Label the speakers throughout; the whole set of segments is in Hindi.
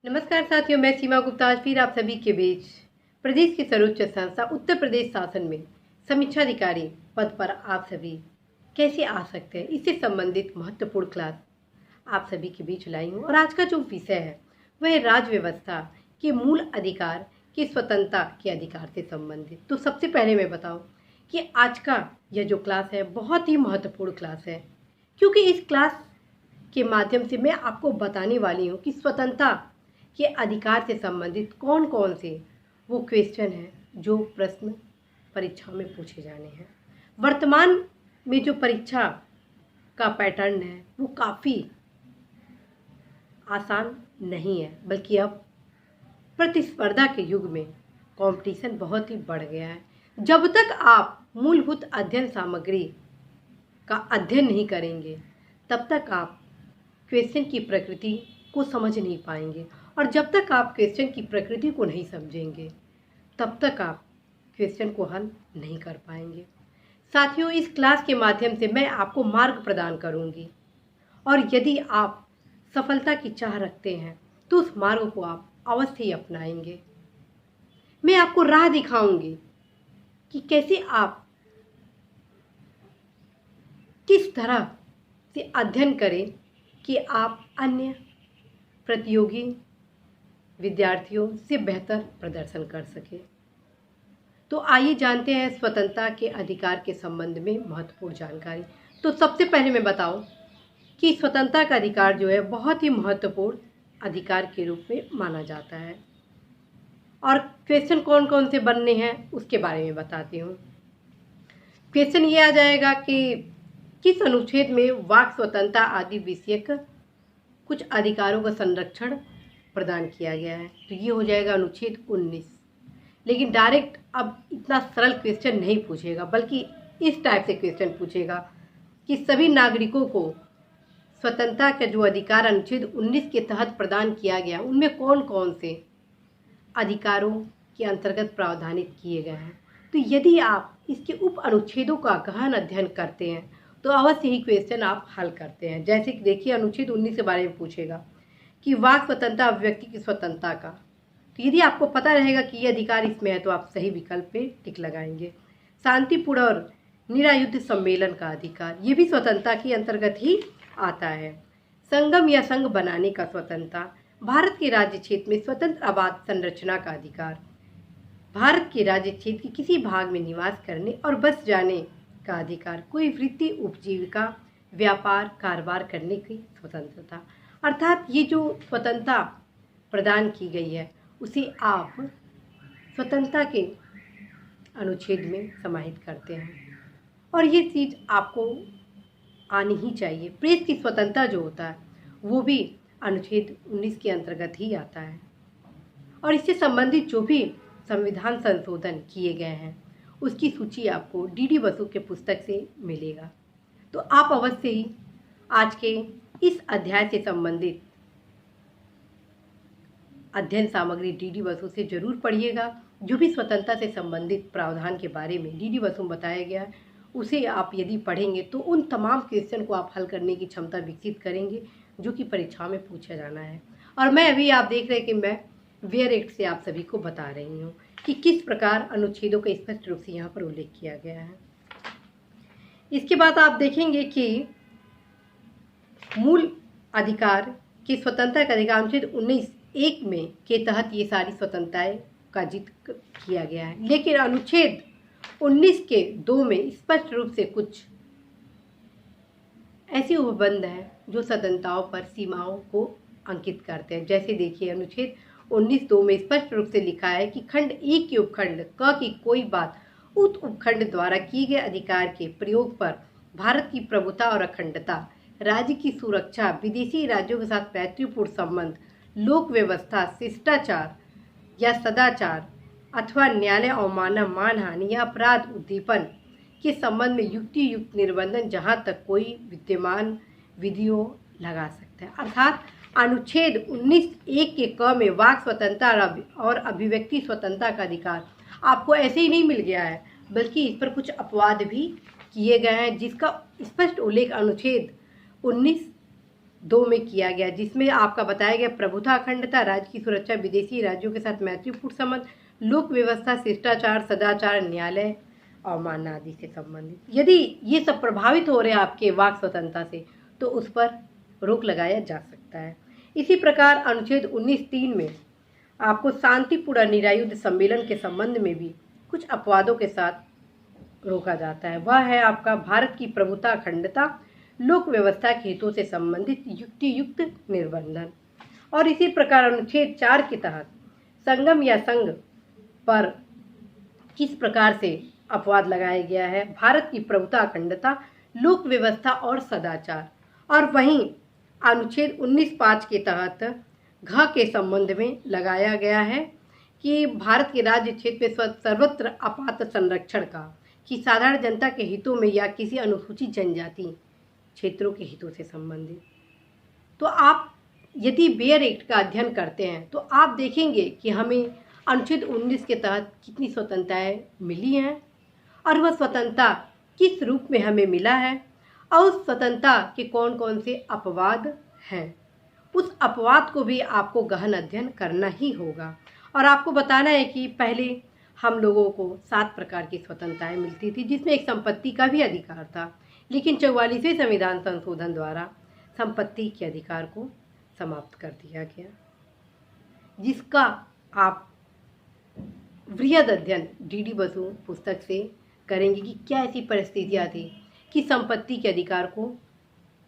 Speaker 1: नमस्कार साथियों, मैं सीमा गुप्ता आज फिर आप सभी के बीच प्रदेश की सर्वोच्च संस्था उत्तर प्रदेश शासन में समीक्षा अधिकारी पद पर आप सभी कैसे आ सकते हैं, इससे संबंधित महत्वपूर्ण क्लास आप सभी के बीच लाई हूँ। और आज का जो विषय है वह है राज्य व्यवस्था के मूल अधिकार की स्वतंत्रता के अधिकार से संबंधित। तो सबसे पहले मैं बताऊं कि आज का यह जो क्लास है बहुत ही महत्वपूर्ण क्लास है, क्योंकि इस क्लास के माध्यम से मैं आपको बताने वाली हूँ कि स्वतंत्रता के अधिकार से संबंधित कौन कौन से वो क्वेश्चन हैं जो प्रश्न परीक्षा में पूछे जाने हैं। वर्तमान में जो परीक्षा का पैटर्न है वो काफ़ी आसान नहीं है, बल्कि अब प्रतिस्पर्धा के युग में कंपटीशन बहुत ही बढ़ गया है। जब तक आप मूलभूत अध्ययन सामग्री का अध्ययन नहीं करेंगे तब तक आप क्वेश्चन की प्रकृति को समझ नहीं पाएंगे, और जब तक आप क्वेश्चन की प्रकृति को नहीं समझेंगे तब तक आप क्वेश्चन को हल नहीं कर पाएंगे। साथियों, इस क्लास के माध्यम से मैं आपको मार्ग प्रदान करूंगी, और यदि आप सफलता की चाह रखते हैं तो उस मार्ग को आप अवश्य ही अपनाएंगे। मैं आपको राह दिखाऊंगी कि कैसे आप किस तरह से अध्ययन करें कि आप अन्य प्रतियोगी विद्यार्थियों से बेहतर प्रदर्शन कर सके। तो आइए जानते हैं स्वतंत्रता के अधिकार के संबंध में महत्वपूर्ण जानकारी। तो सबसे पहले मैं बताऊं कि स्वतंत्रता का अधिकार जो है बहुत ही महत्वपूर्ण अधिकार के रूप में माना जाता है, और क्वेश्चन कौन कौन से बनने हैं उसके बारे में बताती हूँ। क्वेश्चन ये आ जाएगा कि किस अनुच्छेद में वाक स्वतंत्रता आदि विषयक कुछ अधिकारों का संरक्षण प्रदान किया गया है। तो ये हो जाएगा अनुच्छेद 19। लेकिन डायरेक्ट अब इतना सरल क्वेश्चन नहीं पूछेगा, बल्कि इस टाइप से क्वेश्चन पूछेगा कि सभी नागरिकों को स्वतंत्रता का जो अधिकार अनुच्छेद 19 के तहत प्रदान किया गया उनमें कौन कौन से अधिकारों के अंतर्गत प्रावधानित किए गए हैं। तो यदि आप इसके उप अनुच्छेदों का गहन अध्ययन करते हैं तो अवश्य ही क्वेश्चन आप हल करते हैं। जैसे कि देखिए, अनुच्छेद 19 के बारे में पूछेगा कि वाक स्वतंत्रता अभिव्यक्ति की स्वतंत्रता का। तो यदि आपको पता रहेगा कि ये अधिकार इसमें है तो आप सही विकल्प पे टिक लगाएंगे। शांतिपूर्ण और निरायुध सम्मेलन का अधिकार, ये भी स्वतंत्रता के अंतर्गत ही आता है। संगम या संघ बनाने का स्वतंत्रता, भारत के राज्य क्षेत्र में स्वतंत्र आवास संरचना का अधिकार, भारत के राज्य क्षेत्र के किसी भाग में निवास करने और बस जाने का अधिकार, कोई वृत्ति उपजीविका व्यापार कारोबार करने की स्वतंत्रता। अर्थात ये जो स्वतंत्रता प्रदान की गई है उसे आप स्वतंत्रता के अनुच्छेद में समाहित करते हैं, और ये चीज़ आपको आनी ही चाहिए। प्रेस की स्वतंत्रता जो होता है वो भी अनुच्छेद 19 के अंतर्गत ही आता है, और इससे संबंधित जो भी संविधान संशोधन किए गए हैं उसकी सूची आपको डी बसु के पुस्तक से मिलेगा। तो आप अवश्य ही आज के इस अध्याय से संबंधित अध्ययन सामग्री डी बसु से जरूर पढ़िएगा। जो भी स्वतंत्रता से संबंधित प्रावधान के बारे में डी बसु में बताया गया है उसे आप यदि पढ़ेंगे तो उन तमाम क्वेश्चन को आप हल करने की क्षमता विकसित करेंगे जो कि परीक्षा में पूछा जाना है। और मैं अभी आप देख रहे हैं कि मैं वेयर एक्ट से आप सभी को बता रही हूँ कि किस प्रकार अनुच्छेदों का स्पष्ट रूप से यहाँ पर उल्लेख किया गया है। इसके बाद आप देखेंगे कि मूल अधिकार की स्वतंत्रता का अधिकार अनुच्छेद 19(1) में के तहत ये सारी स्वतंत्रताएं का जिक्र किया गया है। लेकिन अनुच्छेद 19 के 2 में स्पष्ट रूप से कुछ ऐसे उपबंध हैं जो स्वतंत्रताओं पर सीमाओं को अंकित करते हैं। जैसे देखिए, अनुच्छेद 19(2) में स्पष्ट रूप से लिखा है कि खंड 1 के उपखंड क की कोई बात उस उपखंड द्वारा किए गए अधिकार के प्रयोग पर भारत की प्रभुता और अखंडता, राज्य की सुरक्षा, विदेशी राज्यों के साथ मैत्रीपूर्ण संबंध, लोक व्यवस्था, शिष्टाचार या सदाचार अथवा न्यायालय अवमानना, मानहानि या अपराध उद्दीपन के संबंध में युक्ति युक्त निर्बंधन जहां तक कोई विद्यमान विधियों लगा सकता है। अर्थात अनुच्छेद 19(1) के क में वाक स्वतंत्रता और अभिव्यक्ति स्वतंत्रता का अधिकार आपको ऐसे ही नहीं मिल गया है, बल्कि इस पर कुछ अपवाद भी किए गए हैं जिसका स्पष्ट उल्लेख अनुच्छेद 19 2 में किया गया, जिसमें आपका बताया गया प्रभुता, अखंडता, राज्य की सुरक्षा, विदेशी राज्यों के साथ मैत्रीपूर्ण संबंध, लोक व्यवस्था, शिष्टाचार, सदाचार, न्यायालय अवमानना आदि से संबंधित। यदि ये सब प्रभावित हो रहे हैं आपके वाक स्वतंत्रता से, तो उस पर रोक लगाया जा सकता है। इसी प्रकार अनुच्छेद 19(3) में आपको शांतिपूर्ण निरायुध सम्मेलन के संबंध में भी कुछ अपवादों के साथ रोका जाता है। वह है आपका भारत की प्रभुता, अखंडता, लोक व्यवस्था के हितों से संबंधित युक्तियुक्त निर्बंधन। और इसी प्रकार अनुच्छेद 4 के तहत संगम या संघ पर किस प्रकार से अपवाद लगाया गया है, भारत की प्रभुता, अखंडता, लोक व्यवस्था और सदाचार। और वहीं अनुच्छेद 19(5) के तहत घ के संबंध में लगाया गया है कि भारत के राज्य क्षेत्र में सर्वत्र आपात संरक्षण का, कि साधारण जनता के हितों में या किसी अनुसूचित जनजाति क्षेत्रों के हितों से संबंधित। तो आप यदि बेयर एक्ट का अध्ययन करते हैं तो आप देखेंगे कि हमें अनुच्छेद 19 के तहत कितनी स्वतंत्रताएं मिली हैं और वह स्वतंत्रता किस रूप में हमें मिला है और उस स्वतंत्रता के कौन कौन से अपवाद हैं। उस अपवाद को भी आपको गहन अध्ययन करना ही होगा। और आपको बताना है कि पहले हम लोगों को 7 प्रकार की स्वतंत्रताएं मिलती थी, जिसमें एक संपत्ति का भी अधिकार था, लेकिन 44वें संविधान संशोधन द्वारा संपत्ति के अधिकार को समाप्त कर दिया गया, जिसका आप वृहद अध्ययन डी बसु पुस्तक से करेंगे कि क्या ऐसी परिस्थितियां थी कि संपत्ति के अधिकार को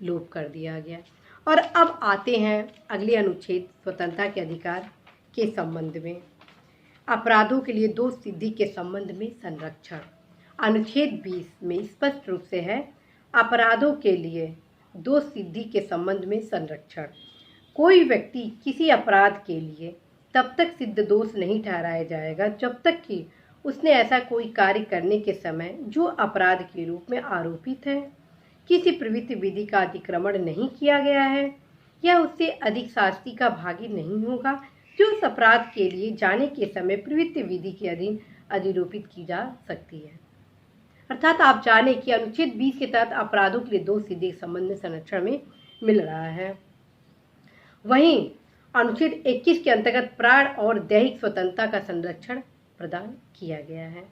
Speaker 1: लोप कर दिया गया। और अब आते हैं अगले अनुच्छेद स्वतंत्रता के अधिकार के संबंध में। अपराधों के लिए दोष सिद्धि के संबंध में संरक्षण। अनुच्छेद 20 में स्पष्ट रूप से है अपराधों के लिए दोष सिद्धि के संबंध में संरक्षण। कोई व्यक्ति किसी अपराध के लिए तब तक सिद्ध दोष नहीं ठहराया जाएगा जब तक कि उसने ऐसा कोई कार्य करने के समय जो अपराध के रूप में आरोपित है, किसी प्रवृत्ति विधि का अतिक्रमण नहीं किया गया है या उससे अधिक शास्ति का भागी नहीं होगा जो उस अपराध के लिए जाने के समय प्रवृत्ति विधि के अधीन अधिरोपित की जा सकती है। अर्थात आप जाने कि अनुच्छेद 20 के तहत अपराधों के लिए दोष सिद्धि के संबंध में संरक्षण में मिल रहा है। वहीं अनुच्छेद 21 के अंतर्गत प्राण और दैहिक स्वतंत्रता का संरक्षण प्रदान किया गया है।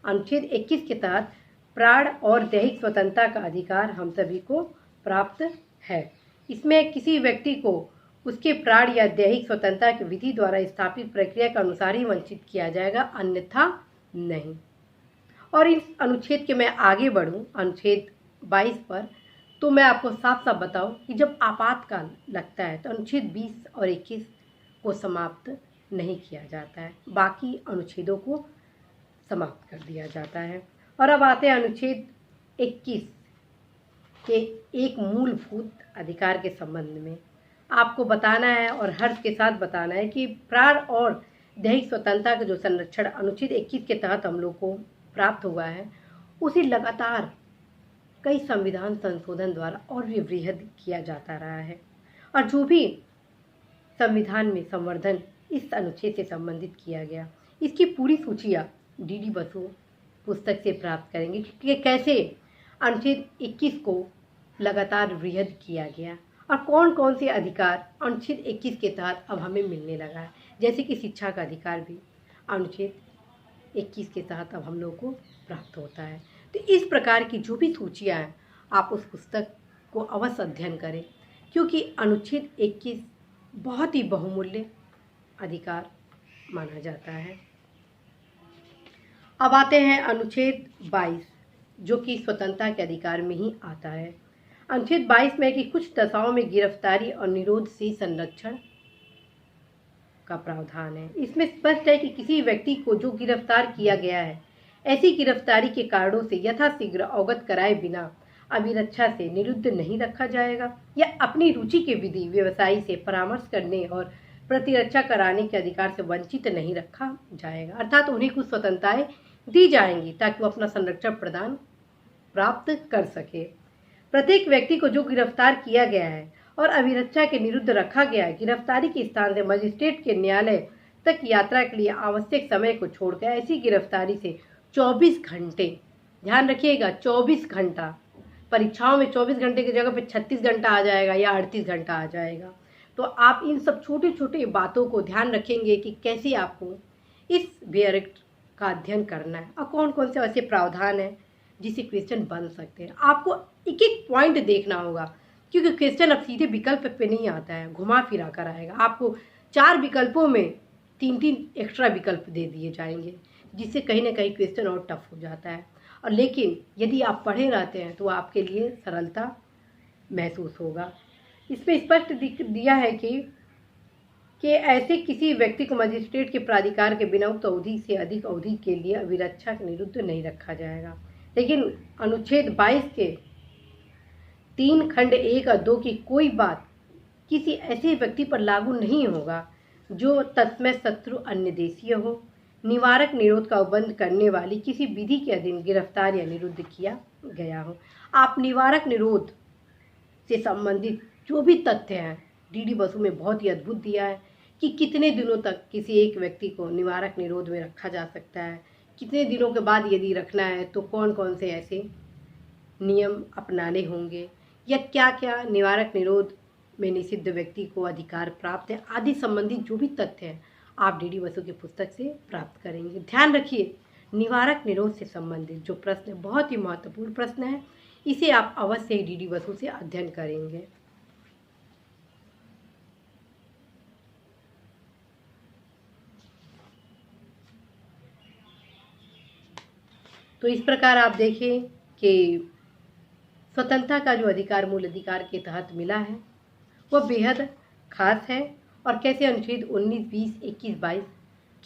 Speaker 1: अनुच्छेद 21 के तहत प्राण और दैहिक स्वतंत्रता का अधिकार हम सभी को प्राप्त है। इसमें किसी व्यक्ति को उसके प्राण या दैहिक स्वतंत्रता की विधि द्वारा स्थापित प्रक्रिया के अनुसार ही वंचित किया जाएगा, अन्यथा नहीं। और इस अनुच्छेद के मैं आगे बढ़ूं अनुच्छेद 22 पर, तो मैं आपको साफ साफ बताऊं कि जब आपातकाल लगता है तो अनुच्छेद 20 और 21 को समाप्त नहीं किया जाता है, बाकी अनुच्छेदों को समाप्त कर दिया जाता है। और अब आते हैं अनुच्छेद 21 के एक मूलभूत अधिकार के संबंध में। आपको बताना है और हर्ष के साथ बताना है कि प्राण और दैहिक स्वतंत्रता का जो संरक्षण अनुच्छेद 21 के तहत हम लोग को प्राप्त हुआ है, उसे लगातार कई संविधान संशोधन द्वारा और भी वृहद किया जाता रहा है। और जो भी संविधान में संवर्धन इस अनुच्छेद से संबंधित किया गया, इसकी पूरी सूचियाँ डी बसु पुस्तक से प्राप्त करेंगे कि कैसे अनुच्छेद 21 को लगातार वृहद किया गया और कौन कौन से अधिकार अनुच्छेद 21 के तहत अब हमें मिलने लगा है। जैसे कि शिक्षा का अधिकार भी अनुच्छेद 21 के तहत अब हम लोग को प्राप्त होता है। तो इस प्रकार की जो भी सूचियाँ हैं, आप उस पुस्तक को अवश्य अध्ययन करें, क्योंकि अनुच्छेद 21 बहुत ही बहुमूल्य अधिकार माना जाता है। अब आते हैं अनुच्छेद 22, जो कि स्वतंत्रता के अधिकार में ही आता है। अनुच्छेद 22 में कि कुछ दशाओं में गिरफ्तारी और निरोध से संरक्षण का प्रावधान है। इसमें स्पष्ट है कि किसी व्यक्ति को जो गिरफ्तार किया गया है, ऐसी गिरफ्तारी के कारणों से यथाशीघ्र अवगत कराए बिना अभिरक्षा से निरुद्ध नहीं रखा जाएगा या अपनी रुचि के विधि व्यवसायी से परामर्श करने और प्रतिरक्षा कराने के अधिकार से वंचित नहीं रखा जाएगा। अर्थात उन्हें कुछ स्वतंत्रताएं दी जाएंगी ताकि वो अपना संरक्षण प्राप्त कर सके। प्रत्येक व्यक्ति को जो गिरफ्तार किया गया है और अभिरक्षा के निरुद्ध रखा गया है, गिरफ्तारी के स्थान से मजिस्ट्रेट के न्यायालय तक यात्रा के लिए आवश्यक समय को छोड़कर ऐसी गिरफ्तारी से 24 घंटे, ध्यान रखिएगा 24 घंटा परीक्षाओं में 24 घंटे की जगह पे 36 घंटा आ जाएगा या 38 घंटा आ जाएगा। तो आप इन सब छोटे छोटे बातों को ध्यान रखेंगे कि कैसे आपको इस व्यय रिक्त का अध्ययन करना है और कौन कौन से ऐसे प्रावधान हैं जिससे क्वेश्चन बन सकते हैं। आपको एक एक पॉइंट देखना होगा, क्योंकि क्वेश्चन अब सीधे विकल्प पे नहीं आता है, घुमा फिरा कर आएगा। आपको 4 विकल्पों में 3-3 एक्स्ट्रा विकल्प दे दिए जाएंगे, जिससे कहीं ना कहीं क्वेश्चन और टफ हो जाता है। और लेकिन यदि आप पढ़े रहते हैं तो आपके लिए सरलता महसूस होगा। इसमें स्पष्ट दिया है कि ऐसे किसी व्यक्ति को मजिस्ट्रेट के प्राधिकार के बिना उक्त अवधि से अधिक अवधि के लिए अभिरक्षा निरुद्ध नहीं रखा जाएगा। लेकिन अनुच्छेद 22 के 3 खंड 1 और 2 की कोई बात किसी ऐसे व्यक्ति पर लागू नहीं होगा जो तत्समय शत्रु अन्य देशीय हो, निवारक निरोध का उल्लंघन करने वाली किसी विधि के अधीन गिरफ्तार या निरुद्ध किया गया हो। आप निवारक निरोध से संबंधित जो भी तथ्य हैं, डीडी बसु में बहुत ही अद्भुत दिया है कि कितने दिनों तक किसी एक व्यक्ति को निवारक निरोध में रखा जा सकता है, कितने दिनों के बाद यदि रखना है तो कौन कौन से ऐसे नियम अपनाने होंगे, या क्या क्या निवारक निरोध में निषिद्ध व्यक्ति को अधिकार प्राप्त है, आदि संबंधित जो भी तथ्य हैं आप डीडी बसु की पुस्तक से प्राप्त करेंगे। ध्यान रखिए, निवारक निरोध से संबंधित जो प्रश्न है बहुत ही महत्वपूर्ण प्रश्न है, इसे आप अवश्य ही डीडी बसु से अध्ययन करेंगे। तो इस प्रकार आप देखें कि स्वतंत्रता का जो अधिकार मूल अधिकार के तहत मिला है वह बेहद खास है, और कैसे अनुच्छेद 19, 20, 21, 22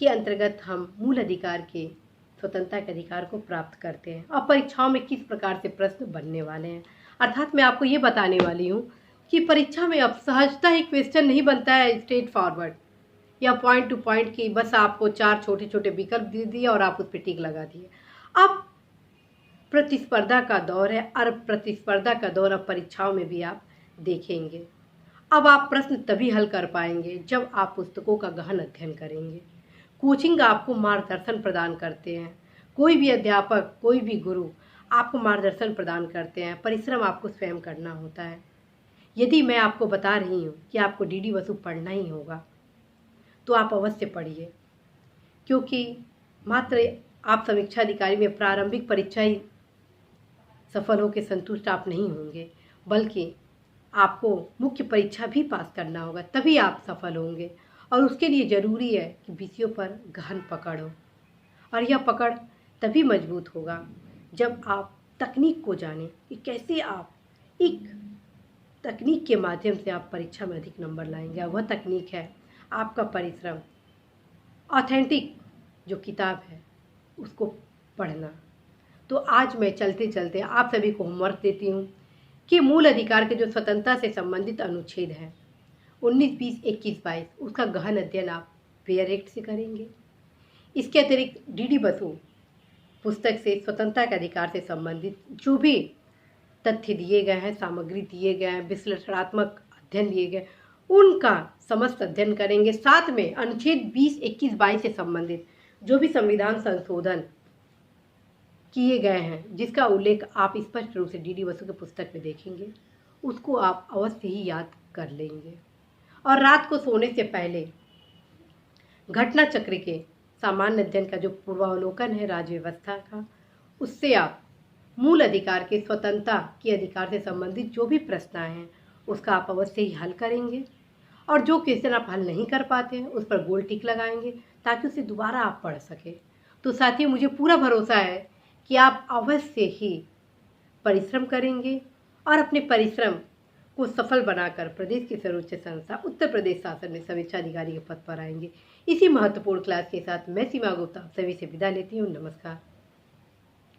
Speaker 1: के अंतर्गत हम मूल अधिकार के स्वतंत्रता के अधिकार को प्राप्त करते हैं और परीक्षाओं में किस प्रकार से प्रश्न बनने वाले हैं। अर्थात मैं आपको ये बताने वाली हूँ कि परीक्षा में अब सहजता ही क्वेश्चन नहीं बनता है स्ट्रेट फॉरवर्ड या पॉइंट टू पॉइंट की, बस आपको 4 छोटे छोटे विकल्प दे दिए और आप उस पर टिक लगा दिए। अब प्रतिस्पर्धा का दौर है, और प्रतिस्पर्धा का दौर अब परीक्षाओं में भी आप देखेंगे। अब आप प्रश्न तभी हल कर पाएंगे जब आप पुस्तकों का गहन अध्ययन करेंगे। कोचिंग आपको मार्गदर्शन प्रदान करते हैं, कोई भी अध्यापक, कोई भी गुरु आपको मार्गदर्शन प्रदान करते हैं, परिश्रम आपको स्वयं करना होता है। यदि मैं आपको बता रही हूँ कि आपको डीडी बसु पढ़ना ही होगा तो आप अवश्य पढ़िए, क्योंकि मात्र आप समीक्षा अधिकारी में प्रारंभिक परीक्षा ही सफल होकर संतुष्ट आप नहीं होंगे, बल्कि आपको मुख्य परीक्षा भी पास करना होगा, तभी आप सफल होंगे। और उसके लिए ज़रूरी है कि विषयों पर गहन पकड़ हो, और यह पकड़ तभी मजबूत होगा जब आप तकनीक को जानें कि कैसे आप एक तकनीक के माध्यम से आप परीक्षा में अधिक नंबर लाएंगे। वह तकनीक है आपका परिश्रम, ऑथेंटिक जो किताब है उसको पढ़ना। तो आज मैं चलते चलते आप सभी को होमवर्क देती हूँ कि मूल अधिकार के जो स्वतंत्रता से संबंधित अनुच्छेद हैं 19, 20, 21, 22 उसका गहन अध्ययन आप व्यय एक्ट से करेंगे। इसके अतिरिक्त डीडी बसु पुस्तक से स्वतंत्रता के अधिकार से संबंधित जो भी तथ्य दिए गए हैं, सामग्री दिए गए हैं, विश्लेषणात्मक अध्ययन दिए गए, उनका समस्त अध्ययन करेंगे। साथ में अनुच्छेद 20, 21, 22 से संबंधित जो भी संविधान संशोधन किए गए हैं जिसका उल्लेख आप स्पष्ट रूप से डीडी बसु की पुस्तक में देखेंगे, उसको आप अवश्य ही याद कर लेंगे। और रात को सोने से पहले घटना चक्र के सामान्य अध्ययन का जो पूर्वावलोकन है राज्य व्यवस्था का, उससे आप मूल अधिकार के स्वतंत्रता के अधिकार से संबंधित जो भी प्रश्न हैं उसका आप अवश्य ही हल करेंगे, और जो क्वेश्चन आप हल नहीं कर पाते हैं उस पर गोल टिक लगाएंगे ताकि उसे दोबारा आप पढ़ सकें। तो साथियों, मुझे पूरा भरोसा है कि आप अवश्य ही परिश्रम करेंगे और अपने परिश्रम को सफल बनाकर प्रदेश की सर्वोच्च संस्था उत्तर प्रदेश शासन में समीक्षा अधिकारी के पद पर आएंगे। इसी महत्वपूर्ण क्लास के साथ मैं सीमा गुप्ता आप सभी से विदा लेती हूँ। नमस्कार।